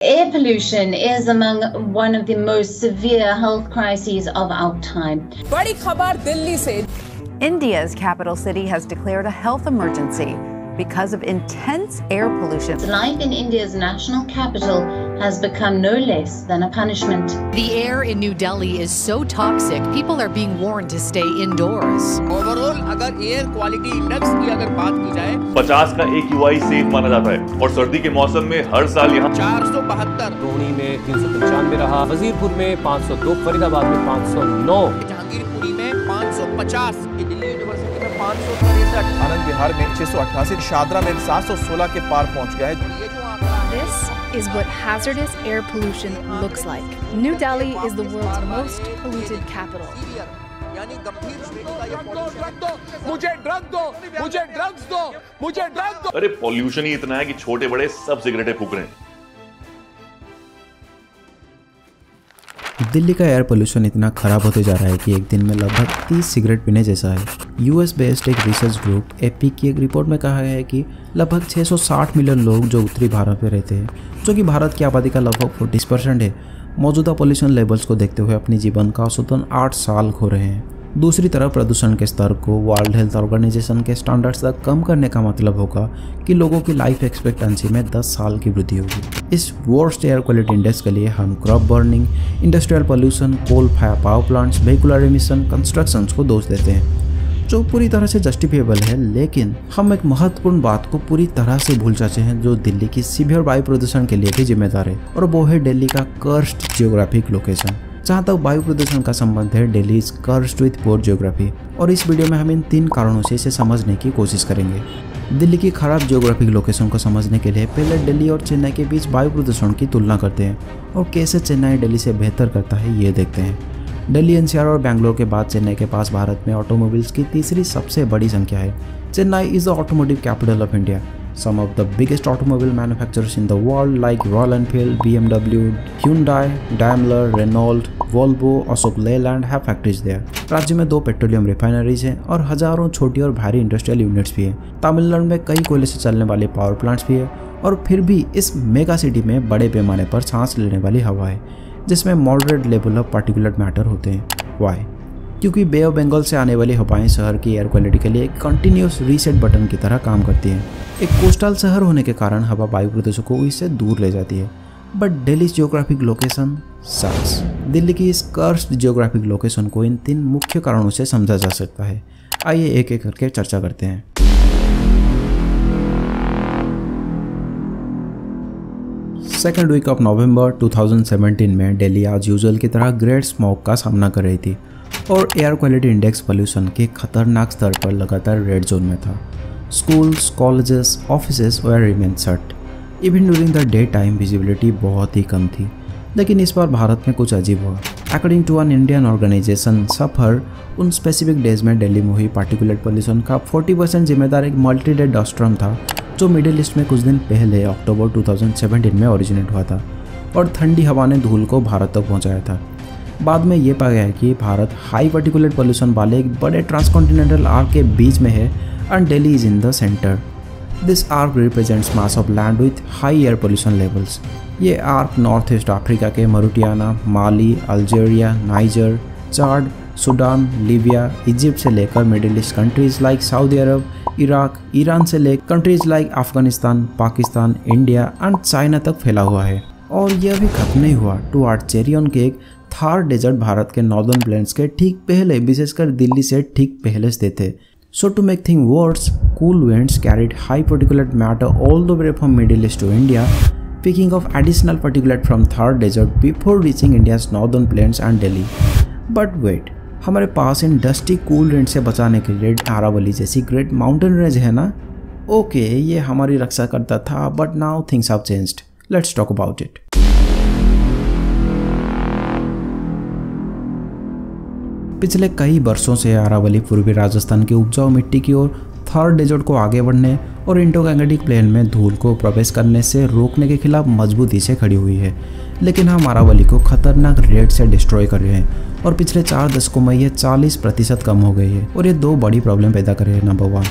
Air pollution is among one of the most severe health crises of our time. बड़ी खबर दिल्ली से। India's capital city has declared a health emergency because of intense air pollution. Life in India's national capital has become no less than a punishment. The air in New Delhi is so toxic, people are being warned to stay indoors. Overall, अगर air quality index की अगर बात की जाए 50 का AQI safe माना जाता है और सर्दी के मौसम में हर साल यहाँ 472, रोहिणी में 395 रहा, वजीरपुर में 502, फरीदाबाद में 509, जहांगीरपुरी में 550, दिल्ली यूनिवर्सिटी में 563, आनंद विहार में 688, शादरा में 716 के पार पहुंच गया है। ये जो आंकड़ा This is what hazardous air pollution looks like. New Delhi is the world's most polluted capital. यानी गंभीर श्रेणी का ये पॉल्यूशन। मुझे ड्रग दो, मुझे ड्रग्स दो, मुझे ड्रग दो। अरे पॉल्यूशन ही इतना है कि छोटे बड़े सब सिगरेटें फूक रहे हैं। दिल्ली का एयर पोल्यूशन इतना खराब होते जा रहा है कि एक दिन में लगभग 30 सिगरेट पीने जैसा है। यूएस बेस्ड एक रिसर्च ग्रुप एपी की एक रिपोर्ट में कहा गया है कि लगभग 660 मिलियन लोग जो उत्तरी भारत में रहते हैं, जो कि भारत की आबादी का लगभग 40% है, मौजूदा पोल्यूशन लेवल्स को देखते हुए अपनी जीवन का औसतन 8 साल खो रहे हैं। दूसरी तरफ प्रदूषण के स्तर को वर्ल्ड हेल्थ ऑर्गेनाइजेशन के स्टैंडर्ड्स तक कम करने का मतलब होगा कि लोगों की लाइफ एक्सपेक्टेंसी में 10 साल की वृद्धि होगी। इस वर्स्ट एयर क्वालिटी इंडेक्स के लिए हम crop burning, industrial pollution, coal fire power plants, vehicular emission, constructions को दोष देते हैं, जो पूरी तरह से जस्टिफिएबल है। लेकिन हम एक महत्वपूर्ण बात को पूरी तरह से भूल जाते हैं जो दिल्ली की सीवियर वायु प्रदूषण के लिए भी जिम्मेदार है, और वो है दिल्ली का कर्स्ड जियोग्राफिक लोकेशन। जहाँ तक वायु प्रदूषण का संबंध है, Delhi is cursed with poor geography, और इस वीडियो में हम इन 3 कारणों से इसे समझने की कोशिश करेंगे। दिल्ली की खराब जियोग्राफिक लोकेशन को समझने के लिए पहले दिल्ली और चेन्नई के बीच वायु प्रदूषण की तुलना करते हैं और कैसे चेन्नई दिल्ली से बेहतर करता है ये देखते हैं। दिल्ली, एनसीआर और बैंगलोर के बाद चेन्नई के पास भारत में ऑटोमोबाइल्स की तीसरी सबसे बड़ी संख्या है। Chennai is the automotive capital of India. Some of the biggest automobile manufacturers in the world like Royal Enfield, BMW, Hyundai, Daimler, Renault, Volvo, Ashok Leyland have factories there. राज्य में 2 पेट्रोलियम रिफाइनरीज हैं और हजारों छोटी और भारी इंडस्ट्रियल यूनिट्स भी हैं। तमिलनाडु में कई कोयले से चलने वाले पावर प्लांट्स भी है, और फिर भी इस मेगा सिटी में बड़े पैमाने पर सांस लेने वाली हवा है जिसमें moderate level of particulate matter होते हैं। वाई? क्योंकि बे ऑफ बंगाल से आने वाली हवाएं शहर की एयर क्वालिटी के लिए एक कंटिन्यूस रीसेट बटन की तरह काम करती हैं। एक कोस्टल शहर होने के कारण हवा वायु प्रदूषकों को इससे दूर ले जाती है। बट दिल्ली जियोग्राफिक लोकेशन सक्स। दिल्ली की इस कर्स्ड जियोग्राफिक लोकेशन को इन 3 मुख्य कारणों से समझा जा सकता है। आइए एक एक करके चर्चा करते हैं। सेकेंड वीक ऑफ नवंबर 2017 में दिल्ली आज यूजुअल की तरह ग्रेट स्मोक का सामना कर रही थी और एयर क्वालिटी इंडेक्स पोल्यूशन के खतरनाक स्तर पर लगातार रेड जोन में था। Schools, colleges, offices were remain shut. Even during the day time visibility बहुत ही कम थी। लेकिन इस बार भारत में कुछ अजीब हुआ। According to an Indian organization SAFAR, उन स्पेसिफिक डेज में दिल्ली में हुई पार्टिकुलेट पोल्यूशन का 40% जिम्मेदार एक मल्टी डे डस्ट स्टॉर्म था जो मिडिल ईस्ट में कुछ दिन पहले अक्टूबर 2017 में ओरिजिनेट हुआ था, और ठंडी हवा ने धूल को भारत तक पहुँचाया था। बाद में ये पाया गया कि भारत हाई पार्टिकुलेट पोल्यूशन वाले एक बड़े ट्रांसकॉन्टिनेंटल आर्क के बीच में है and Delhi is in the centre. This arc represents mass of land with high air pollution levels. ये आर्क नॉर्थ ईस्ट अफ्रीका के Mauritania, Mali, Algeria, Niger, Chad, Sudan, Libya, Egypt से लेकर Middle East countries like Saudi Arab, Iraq, Iran से लेकर countries like Afghanistan, Pakistan, India and China तक फैला हुआ है। और यह भी खत्म नहीं हुआ। To add cherry on cake, Thar desert Bharat के नॉर्दर्न प्लेन्स के ठीक पहले, विशेषकर दिल्ली से ठीक पहले स्थित है। So to make things worse, cool winds carried high particulate matter all the way from Middle East to India, picking up additional particulate from Thar Desert before reaching India's northern plains and Delhi. But wait, हमारे पास इन dusty cool wind से बचाने के लिए आरावली जैसी great mountain range है ना? Okay, ये हमारी रक्षा करता था, but now things have changed. Let's talk about it. पिछले कई वर्षों से अरावली पूर्वी राजस्थान की उपजाऊ मिट्टी की ओर थर डेजर्ट को आगे बढ़ने और इंडो गैंगेटिक प्लेन में धूल को प्रवेश करने से रोकने के खिलाफ मजबूती से खड़ी हुई है। लेकिन हम अरावली को खतरनाक रेट से डिस्ट्रॉय कर रहे हैं और पिछले 4 दशकों में ये 40% कम हो गई है और ये 2 बड़ी प्रॉब्लम पैदा कर रहे हैं। Number 1,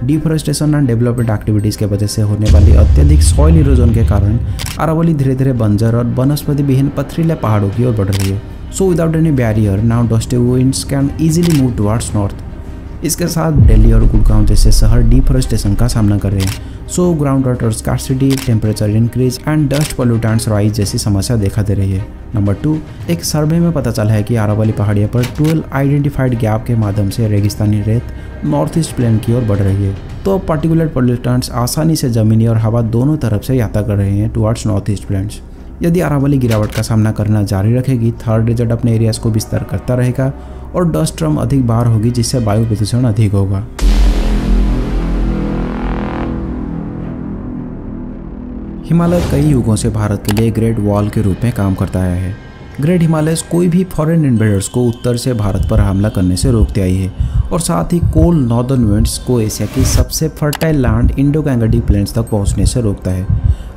deforestation and development activities के वजह से होने वाली अत्यधिक सॉइल इरोजन के कारण अरावली धीरे धीरे बंजर और वनस्पति विहीन पथरीले पहाड़ों की ओर बढ़ रही है। So without any barrier now dusty winds can easily move towards north. इसके साथ दिल्ली और गुड़गांव जैसे शहर डिफोरेस्टेशन का सामना कर रहे हैं। So ground water scarcity, temperature increase and dust pollutants rise जैसी समस्या देखा दे रही है। नंबर 2, एक सर्वे में पता चला है कि अरावली पहाड़ियों पर 12 आइडेंटिफाइड गैप के माध्यम से रेगिस्तानी रेत नॉर्थ ईस्ट प्लेन की ओर बढ़ रही है। तो पार्टिकुलेट पोल्यूटेंट्स आसानी से जमीनी और हवा दोनों तरफ से यात्रा कर रहे हैं टुवर्ड्स नॉर्थ ईस्ट प्लेन्स। यदि अरावली गिरावट का सामना करना जारी रखेगी, थर्ड डेजर्ट अपने एरियाज को विस्तार करता रहेगा और डस्ट स्ट्रम अधिक बाहर होगी, जिससे वायु प्रदूषण अधिक होगा। हिमालय कई युगों से भारत के लिए ग्रेट वॉल के रूप में काम करता आया है। ग्रेट हिमालयस कोई भी फॉरेन इन्वेडर्स को उत्तर से भारत पर हमला करने से रोकते आई है और साथ ही कोल्ड नॉर्दर्न विंड्स को एशिया की सबसे fertile land Indo Gangetic plains तक पहुंचने से रोकता है।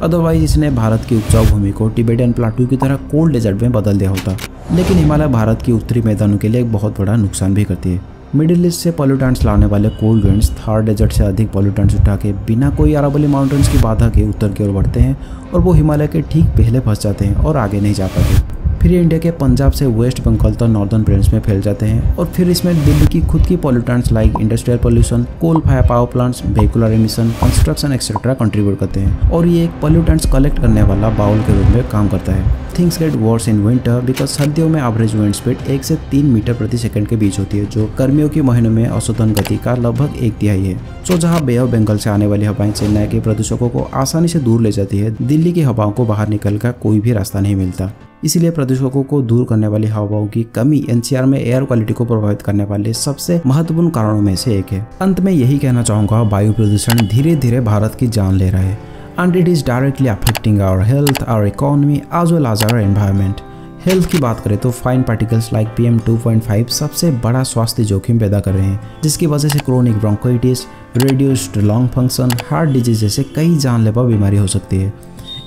अदरवाइज इसने भारत की उपजाऊ भूमि को टिबेटियन प्लाटू की तरह कोल्ड डेजर्ट में बदल दिया होता। लेकिन हिमालय भारत की उत्तरी मैदानों के लिए एक बहुत बड़ा नुकसान भी करती है। मिडिल ईस्ट से पॉल्यूटेंट्स लाने वाले कोल्ड विंड्स थर्ड डेजर्ट से अधिक पॉल्यूटेंट्स उठा के बिना कोई अरावली माउंटेन्स की बाधा के उत्तर की ओर बढ़ते हैं और वो हिमालय के ठीक पहले फंस जाते हैं और आगे नहीं जा पाते। फिर इंडिया के पंजाब से वेस्ट बंगाल तक नॉर्दर्न प्लेन्स में फैल जाते हैं और फिर इसमें दिल्ली की खुद की pollutants like industrial pollution, coal fire power plants, vehicular emission, construction etcetera contribute करते हैं और ये एक पॉल्यूटेंट्स कलेक्ट करने वाला बाउल के रूप में काम करता है। Things get worse in winter because सर्दियों में एवरेज विंड स्पीड 1 से 3 मीटर प्रति सेकंड के बीच होती है, जो गर्मियों के महीनों में औसतन गति का लगभग 1/3 है। सो जहां बे ऑफ बंगाल से आने वाली हवाएं चेन्नई के प्रदूषकों को आसानी से दूर ले जाती है, दिल्ली की हवाओं को बाहर निकल का कोई भी रास्ता नहीं मिलता। इसीलिए प्रदूषकों को दूर करने वाली हवाओं की कमी एनसीआर में एयर क्वालिटी को प्रभावित करने वाले सबसे महत्वपूर्ण कारणों में से एक है। अंत में यही कहना चाहूंगा, वायु प्रदूषण धीरे धीरे भारत की जान ले रहा है and it is directly affecting our health, our economy as well as our environment. Health की बात करें तो फाइन पार्टिकल्स लाइक PM 2.5 सबसे बड़ा स्वास्थ्य जोखिम पैदा कर रहे हैं, जिसकी वजह से chronic bronchitis, reduced lung function, heart disease जैसे कई जानलेवा बीमारी हो सकती है।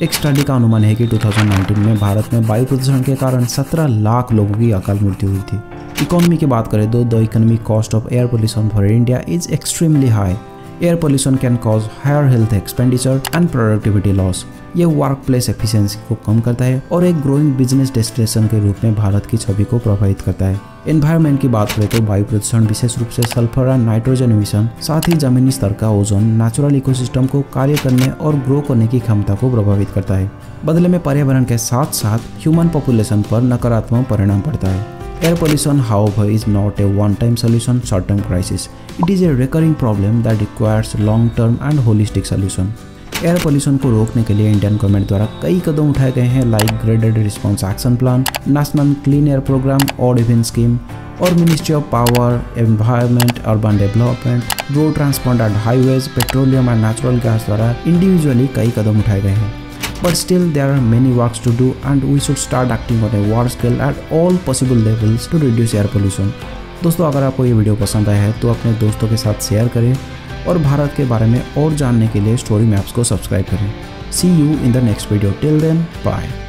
एक स्टडी का अनुमान है कि 2019 में भारत में वायु प्रदूषण के कारण 17 लाख लोगों की अकाल मृत्यु हुई थी। इकोनॉमी की बात करें तो the economic cost of air pollution for India is extremely high. Air pollution can cause higher health expenditure and productivity loss. ये वर्क प्लेस एफिशिएंसी को कम करता है और एक ग्रोइंग बिजनेस डेस्टिनेशन के रूप में भारत की छवि को प्रभावित करता है। एनवायरनमेंट की बात करें तो वायु प्रदूषण विशेष रूप से सल्फर एंड नाइट्रोजन एमिशन, साथ ही जमीनी स्तर का ओजोन नेचुरल इकोसिस्टम को कार्य करने और ग्रो करने की क्षमता को प्रभावित करता है। बदले में पर्यावरण के साथ साथ ह्यूमन पॉपुलेशन पर नकारात्मक परिणाम पड़ता है। Air pollution, however, is not a one-time solution, short-term crisis. It is a recurring problem that requires long-term and holistic solution. Air pollution को रोकने के लिए इंडियन गवर्नमेंट द्वारा कई कदम उठाए गए हैं, like graded response action plan, national clean air programme, odd even scheme और ministry of power, environment, urban development, road transport and highways, petroleum and natural gas द्वारा इंडिविजुअली कई कदम उठाए गए हैं। But still there are many works to do and we should start acting on a world scale at all possible levels to reduce air pollution. दोस्तों, अगर आपको ये वीडियो पसंद आया है तो अपने दोस्तों के साथ शेयर करें और भारत के बारे में और जानने के लिए स्टोरी मैप्स को सब्सक्राइब करें। See you in the next video. Till then, bye.